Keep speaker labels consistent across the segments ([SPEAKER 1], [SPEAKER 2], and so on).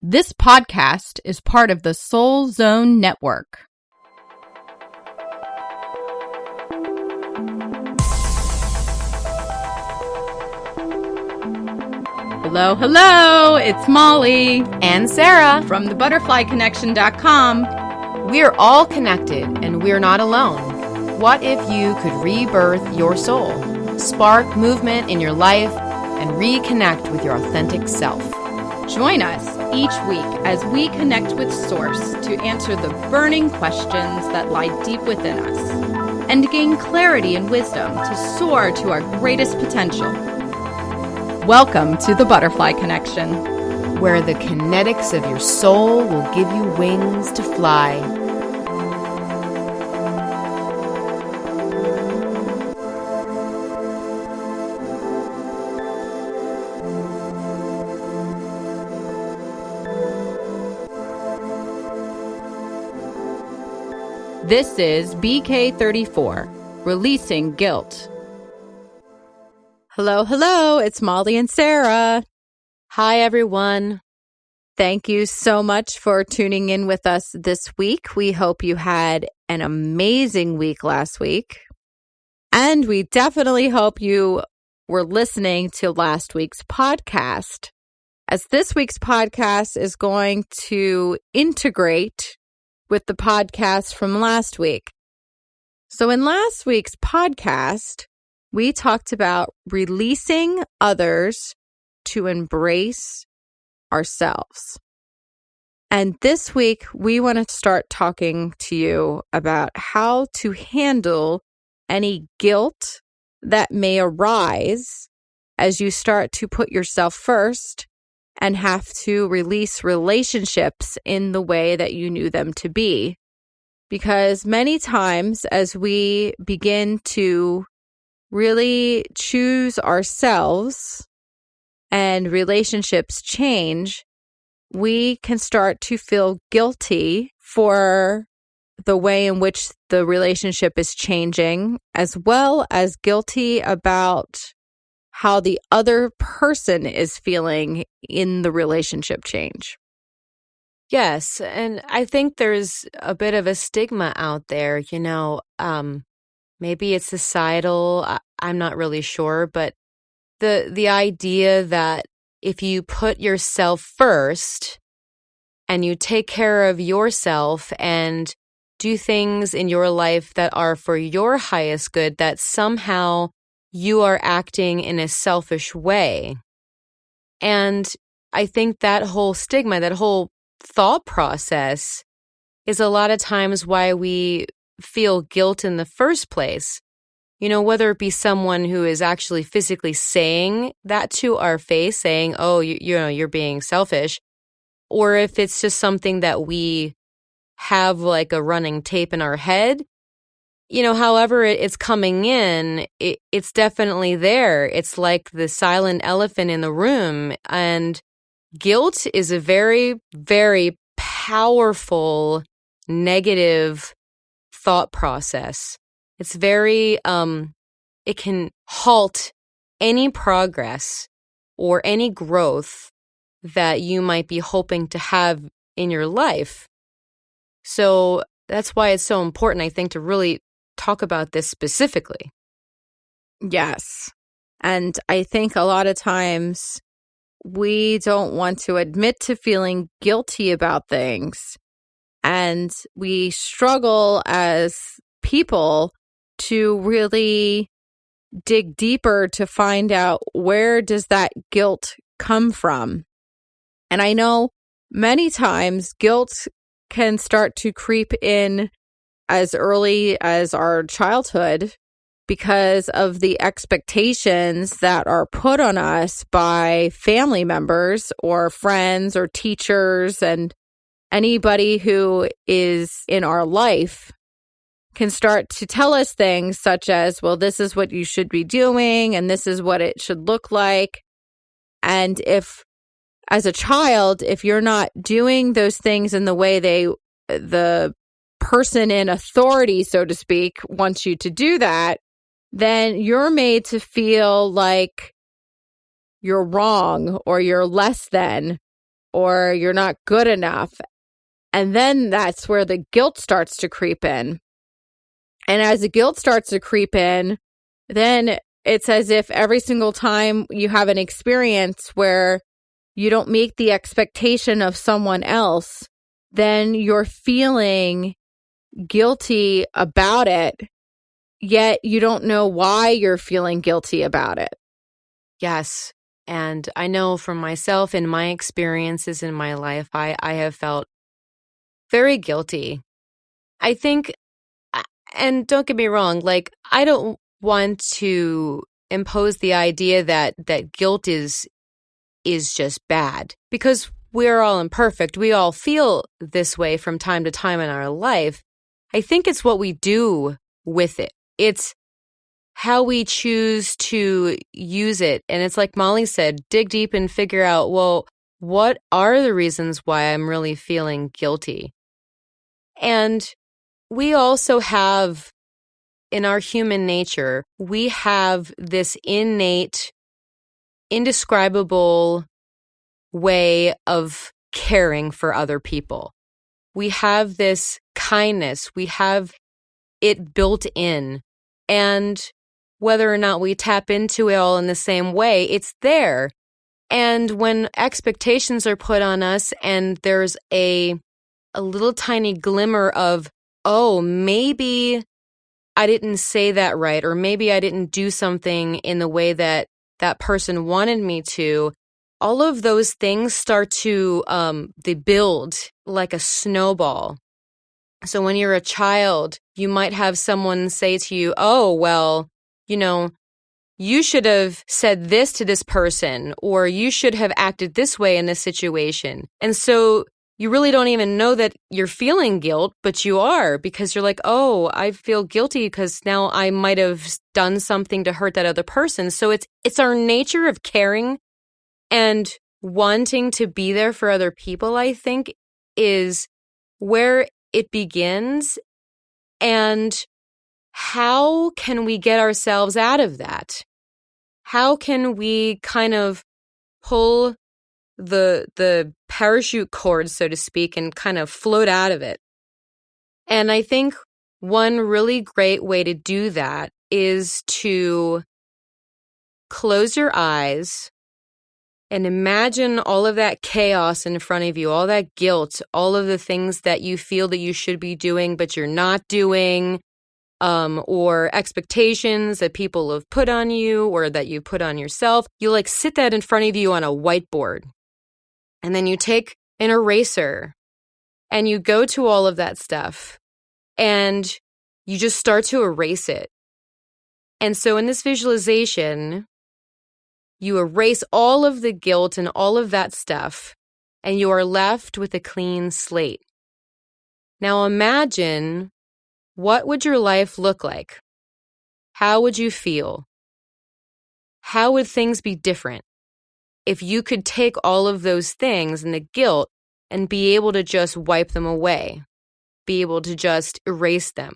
[SPEAKER 1] This podcast is part of the Soul Zone Network. Hello, hello, it's Molly
[SPEAKER 2] and Sara
[SPEAKER 1] from thebutterflyconnection.com.
[SPEAKER 2] We're all connected and we're not alone. What if you could rebirth your soul, spark movement in your life, and reconnect with your authentic self?
[SPEAKER 1] Join us each week as we connect with Source to answer the burning questions that lie deep within us and gain clarity and wisdom to soar to our greatest potential. Welcome to the Butterfly Connection,
[SPEAKER 2] where the kinetics of your soul will give you wings to fly.
[SPEAKER 1] This is BK34, Releasing Guilt. Hello, hello, it's Molly and Sara.
[SPEAKER 2] Hi, everyone.
[SPEAKER 1] Thank you so much for tuning in with us this week. We hope you had an amazing week last week. And we definitely hope you were listening to last week's podcast, as this week's podcast is going to integrate with the podcast from last week. So in last week's podcast, we talked about releasing others to embrace ourselves. And this week, we want to start talking to you about how to handle any guilt that may arise as you start to put yourself first and have to release relationships in the way that you knew them to be. Because many times as we begin to really choose ourselves and relationships change, we can start to feel guilty for the way in which the relationship is changing, as well as guilty about how the other person is feeling in the relationship change.
[SPEAKER 2] Yes, and I think there's a bit of a stigma out there, maybe it's societal, I'm not really sure, but the idea that if you put yourself first and you take care of yourself and do things in your life that are for your highest good, that somehow you are acting in a selfish way. And I think that whole stigma, that whole thought process is a lot of times why we feel guilt in the first place. Whether it be someone who is actually physically saying that to our face, saying, oh, you're being selfish, or if it's just something that we have like a running tape in our head. However it's coming in, it's definitely there. It's like the silent elephant in the room. And guilt is a very, very powerful negative thought process. It's very, it can halt any progress or any growth that you might be hoping to have in your life. So that's why it's so important, I think, to really talk about this specifically.
[SPEAKER 1] Yes. And I think a lot of times we don't want to admit to feeling guilty about things. And we struggle as people to really dig deeper to find out, where does that guilt come from? And I know many times guilt can start to creep in as early as our childhood because of the expectations that are put on us by family members or friends or teachers, and anybody who is in our life can start to tell us things such as, well, this is what you should be doing and this is what it should look like. And if, as a child, if you're not doing those things in the way the person in authority, so to speak, wants you to do that, then you're made to feel like you're wrong or you're less than or you're not good enough. And then that's where the guilt starts to creep in. And as the guilt starts to creep in, then it's as if every single time you have an experience where you don't meet the expectation of someone else, then you're feeling guilty about it, yet you don't know why you're feeling guilty about it.
[SPEAKER 2] Yes. And I know from myself and my experiences in my life, I have felt very guilty. I think, and don't get me wrong, like, I don't want to impose the idea that guilt is just bad, because we're all imperfect. We all feel this way from time to time in our life. I think it's what we do with it. It's how we choose to use it. And it's like Molly said, dig deep and figure out, well, what are the reasons why I'm really feeling guilty? And we also have, in our human nature, we have this innate, indescribable way of caring for other people. We have this kindness. We have it built in. And whether or not we tap into it all in the same way, it's there. And when expectations are put on us and there's a little tiny glimmer of, oh, maybe I didn't say that right, or maybe I didn't do something in the way that that person wanted me to, all of those things start to, they build like a snowball. So when you're a child, you might have someone say to you, oh, well, you know, you should have said this to this person, or you should have acted this way in this situation. And so you really don't even know that you're feeling guilt, but you are, because you're like, oh, I feel guilty because now I might have done something to hurt that other person. So it's our nature of caring and wanting to be there for other people, I think, is where it begins. And how can we get ourselves out of that? How can we kind of pull the parachute cord, so to speak, and kind of float out of it? And I think one really great way to do that is to close your eyes and imagine all of that chaos in front of you, all that guilt, all of the things that you feel that you should be doing but you're not doing, or expectations that people have put on you or that you put on yourself. You like sit that in front of you on a whiteboard. And then you take an eraser and you go to all of that stuff and you just start to erase it. And so in this visualization, you erase all of the guilt and all of that stuff, and you are left with a clean slate. Now imagine, what would your life look like? How would you feel? How would things be different if you could take all of those things and the guilt and be able to just wipe them away, be able to just erase them?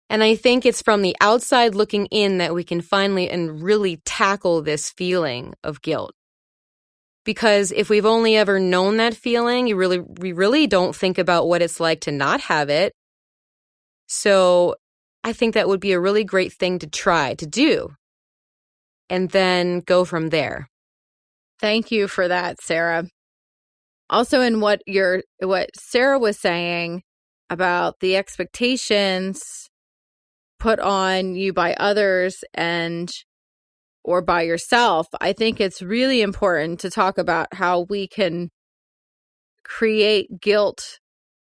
[SPEAKER 2] And I think it's from the outside looking in that we can finally and really tackle this feeling of guilt. Because if we've only ever known that feeling, we really don't think about what it's like to not have it. So I think that would be a really great thing to try to do, and then go from there.
[SPEAKER 1] Thank you for that, Sarah. Also, in what Sarah was saying about the expectations put on you by others or by yourself, I think it's really important to talk about how we can create guilt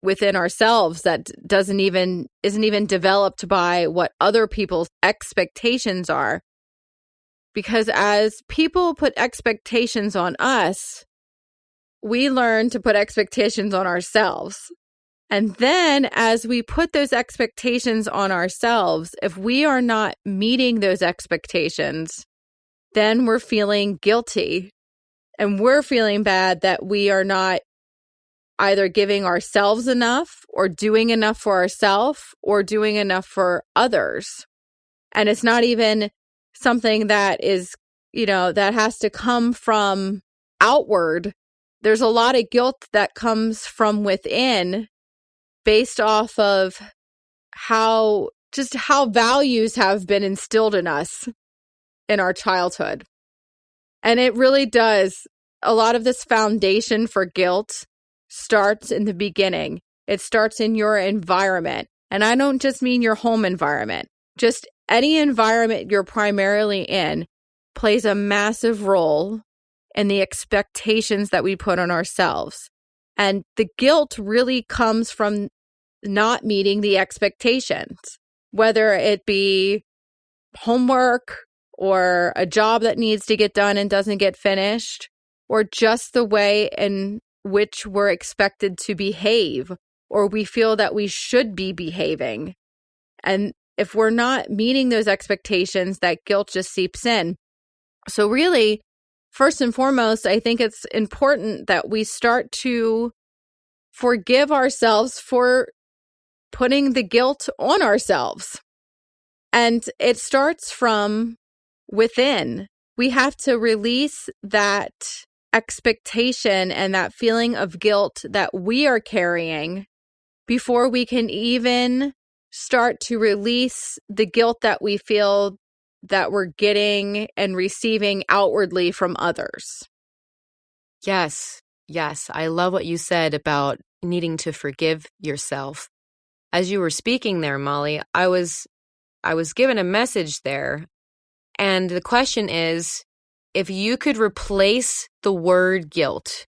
[SPEAKER 1] within ourselves that isn't even developed by what other people's expectations are. Because as people put expectations on us, we learn to put expectations on ourselves. And then as we put those expectations on ourselves, if we are not meeting those expectations, then we're feeling guilty. And we're feeling bad that we are not either giving ourselves enough or doing enough for ourselves or doing enough for others. And it's not even something that is, that has to come from outward. there's a lot of guilt that comes from within based off of how values have been instilled in us in our childhood. And it really does. A lot of this foundation for guilt starts in the beginning. It starts in your environment. And I don't just mean your home environment. Just any environment you're primarily in plays a massive role in the expectations that we put on ourselves. And the guilt really comes from not meeting the expectations, whether it be homework or a job that needs to get done and doesn't get finished, or just the way in which we're expected to behave, or we feel that we should be behaving. And if we're not meeting those expectations, that guilt just seeps in. So really, first and foremost, I think it's important that we start to forgive ourselves for putting the guilt on ourselves. And it starts from within. We have to release that expectation and that feeling of guilt that we are carrying before we can even start to release the guilt that we feel that we're getting and receiving outwardly from others.
[SPEAKER 2] Yes. I love what you said about needing to forgive yourself. As you were speaking there, Molly, I was given a message there. And the question is, if you could replace the word guilt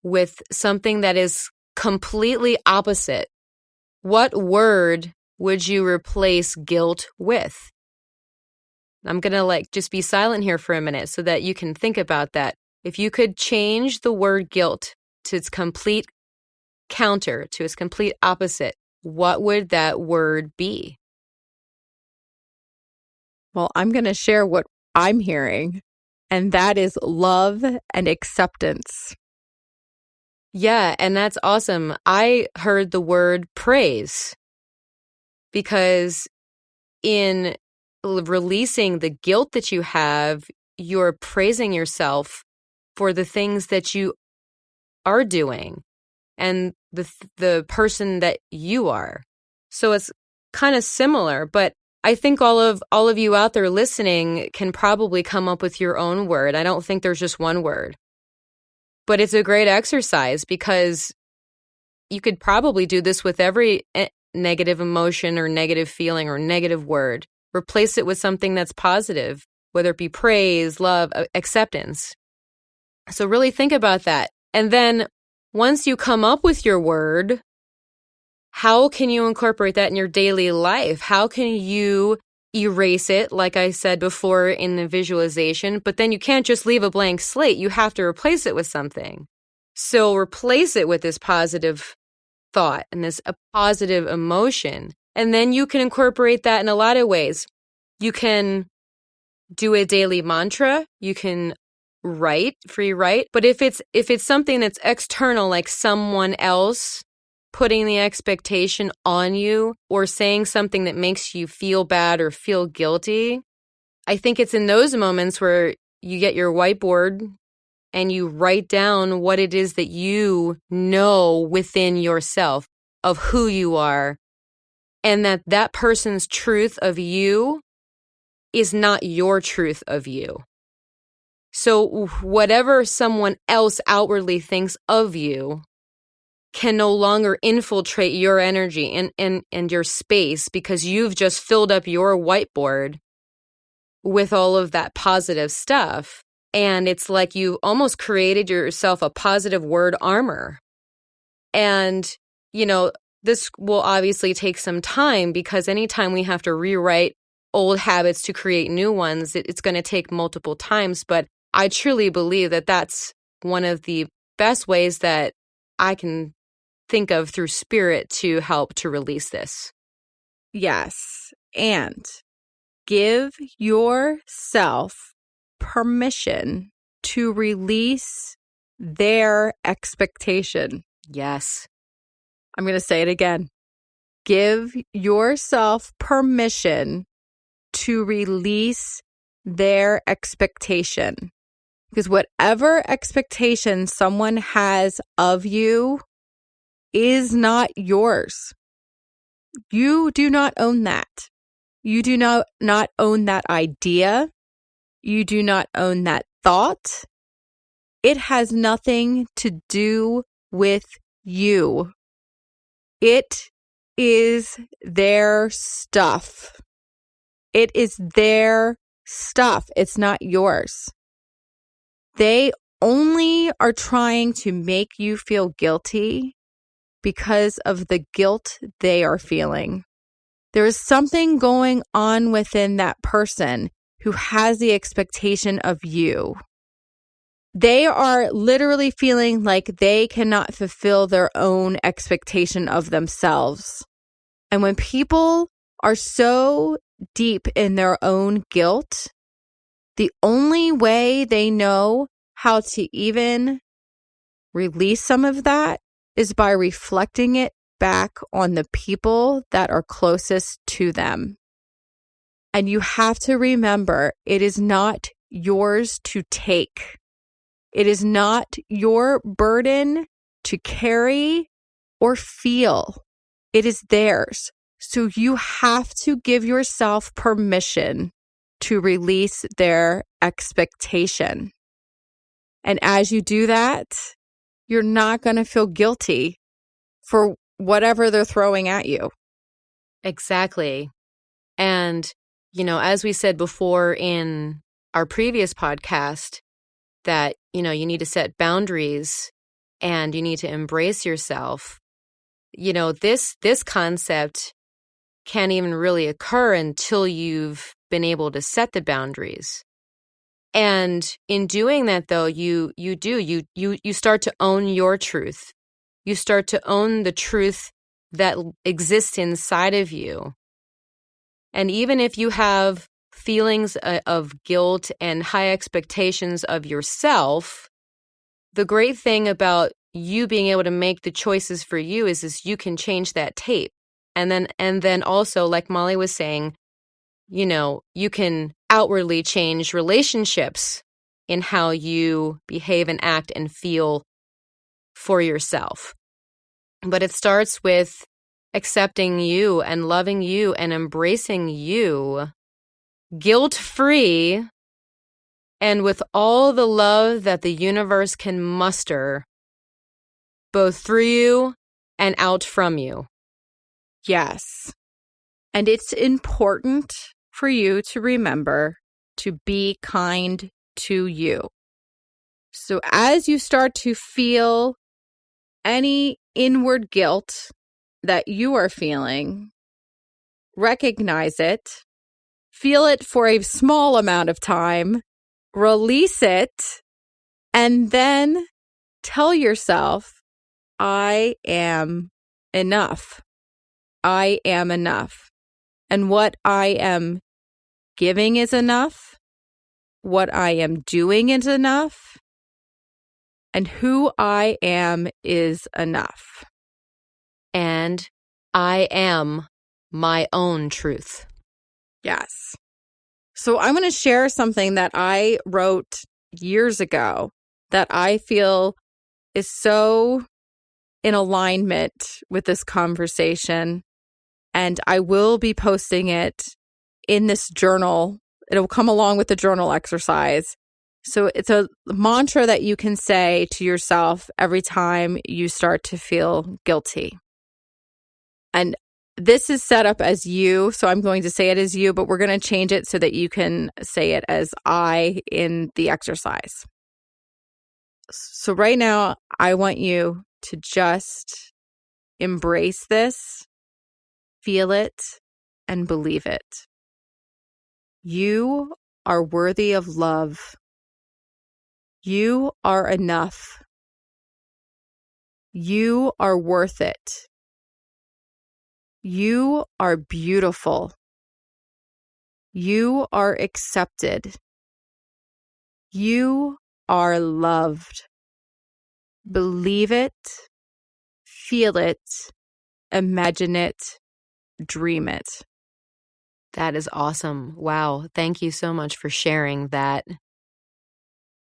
[SPEAKER 2] with something that is completely opposite, what word would you replace guilt with? I'm going to just be silent here for a minute so that you can think about that. If you could change the word guilt to its complete counter, to its complete opposite, what would that word be?
[SPEAKER 1] Well, I'm going to share what I'm hearing, and that is love and acceptance.
[SPEAKER 2] Yeah, and that's awesome. I heard the word praise, because in releasing the guilt that you have, you're praising yourself for the things that you are doing and the person that you are. So it's kind of similar, but I think all of you out there listening can probably come up with your own word. I don't think there's just one word. But it's a great exercise because you could probably do this with every negative emotion or negative feeling or negative word. Replace it with something that's positive, whether it be praise, love, acceptance. So really think about that. And then once you come up with your word, how can you incorporate that in your daily life? How can you erase it, like I said before in the visualization? But then you can't just leave a blank slate. You have to replace it with something. So replace it with this positive thought and this a positive emotion. And then you can incorporate that in a lot of ways. You can do a daily mantra. You can free write. But if it's something that's external, like someone else putting the expectation on you or saying something that makes you feel bad or feel guilty, I think it's in those moments where you get your whiteboard and you write down what it is that you know within yourself of who you are, and that person's truth of you is not your truth of you. So whatever someone else outwardly thinks of you can no longer infiltrate your energy and your space, because you've just filled up your whiteboard with all of that positive stuff. And it's like you almost created yourself a positive word armor. And, this will obviously take some time, because anytime we have to rewrite old habits to create new ones, it's going to take multiple times. But I truly believe that that's one of the best ways that I can think of through spirit to help to release this.
[SPEAKER 1] Yes. And give yourself permission to release their expectation.
[SPEAKER 2] Yes.
[SPEAKER 1] I'm going to say it again. Give yourself permission to release their expectation. Because whatever expectation someone has of you is not yours. You do not own that. You do not own that idea. You do not own that thought. It has nothing to do with you. It is their stuff. It is their stuff. It's not yours. They only are trying to make you feel guilty because of the guilt they are feeling. There is something going on within that person who has the expectation of you. They are literally feeling like they cannot fulfill their own expectation of themselves. And when people are so deep in their own guilt, the only way they know how to even release some of that is by reflecting it back on the people that are closest to them. And you have to remember, it is not yours to take. It is not your burden to carry or feel. It is theirs. So you have to give yourself permission to release their expectation. And as you do that, you're not going to feel guilty for whatever they're throwing at you.
[SPEAKER 2] Exactly. And, as we said before in our previous podcast, that, you need to set boundaries and you need to embrace yourself. This concept can't even really occur until you've been able to set the boundaries. And in doing that, though, you start to own your truth. You start to own the truth that exists inside of you. And even if you have feelings of guilt and high expectations of yourself, the great thing about you being able to make the choices for you is you can change that tape. And then also, like Molly was saying, you can outwardly change relationships in how you behave and act and feel for yourself. But it starts with accepting you and loving you and embracing you, guilt-free, and with all the love that the universe can muster, both through you and out from you.
[SPEAKER 1] Yes. And it's important for you to remember to be kind to you. So as you start to feel any inward guilt that you are feeling, recognize it, feel it for a small amount of time, release it, and then tell yourself, I am enough. I am enough. And what I am giving is enough. What I am doing is enough. And who I am is enough.
[SPEAKER 2] And I am my own truth.
[SPEAKER 1] Yes. So I'm going to share something that I wrote years ago that I feel is so in alignment with this conversation. And I will be posting it in this journal. It'll come along with the journal exercise. So it's a mantra that you can say to yourself every time you start to feel guilty. And this is set up as you, so I'm going to say it as you, but we're going to change it so that you can say it as I in the exercise. So right now, I want you to just embrace this, feel it, and believe it. You are worthy of love. You are enough. You are worth it. You are beautiful. You are accepted. You are loved. Believe it, feel it, imagine it, dream it.
[SPEAKER 2] That is awesome. Wow. Thank you so much for sharing that.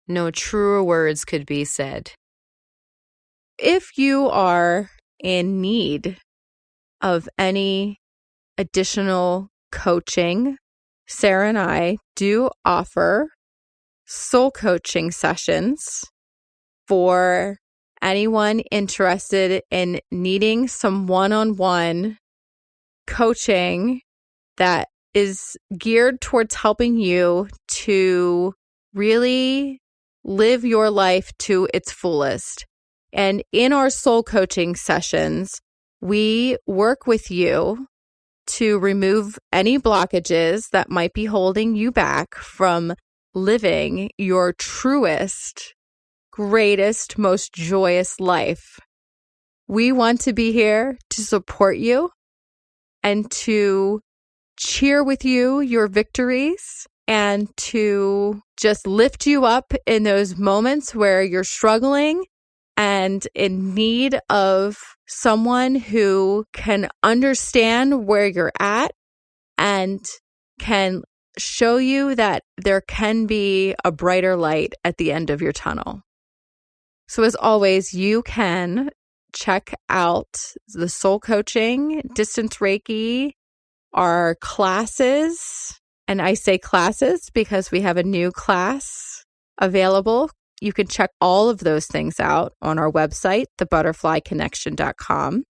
[SPEAKER 2] No truer words could be said.
[SPEAKER 1] If you are in need of any additional coaching, Sara and I do offer soul coaching sessions for anyone interested in needing some one-on-one coaching that is geared towards helping you to really live your life to its fullest. And in our soul coaching sessions, we work with you to remove any blockages that might be holding you back from living your truest, greatest, most joyous life. We want to be here to support you and to cheer with you your victories and to just lift you up in those moments where you're struggling and in need of someone who can understand where you're at and can show you that there can be a brighter light at the end of your tunnel. So as always, you can check out the soul coaching, distance Reiki, our classes. And I say classes because we have a new class available. You can check all of those things out on our website, thebutterflyconnection.com.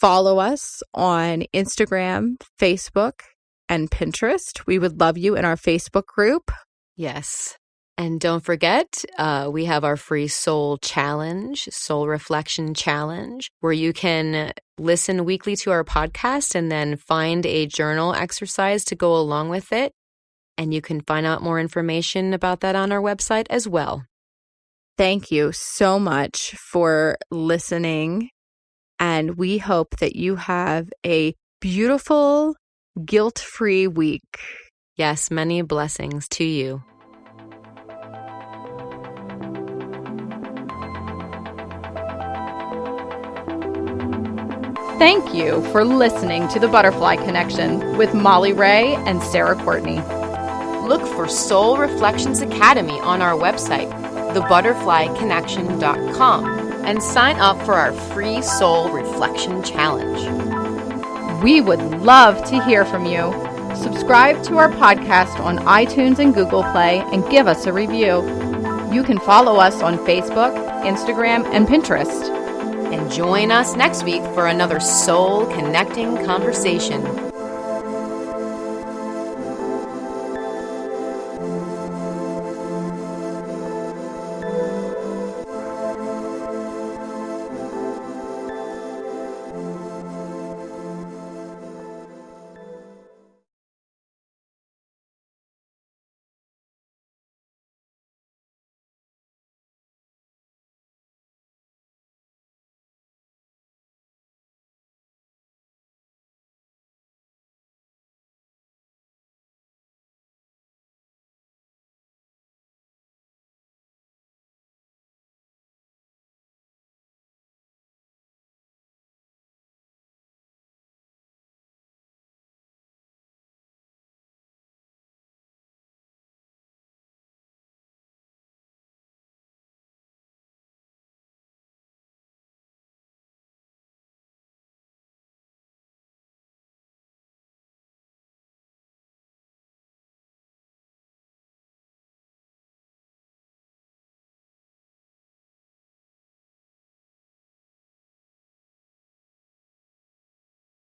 [SPEAKER 1] Follow us on Instagram, Facebook, and Pinterest. We would love you in our Facebook group.
[SPEAKER 2] Yes. And don't forget, we have our free soul challenge, soul reflection challenge, where you can listen weekly to our podcast and then find a journal exercise to go along with it. And you can find out more information about that on our website as well.
[SPEAKER 1] Thank you so much for listening. And we hope that you have a beautiful, guilt-free week.
[SPEAKER 2] Yes, many blessings to you.
[SPEAKER 1] Thank you for listening to The Butterfly Connection with Molly Ray and Sara Courtney.
[SPEAKER 2] Look for Soul Reflections Academy on our website, thebutterflyconnection.com, and sign up for our free Soul Reflection Challenge.
[SPEAKER 1] We would love to hear from you. Subscribe to our podcast on iTunes and Google Play and give us a review. You can follow us on Facebook, Instagram, and Pinterest.
[SPEAKER 2] And join us next week for another soul-connecting conversation.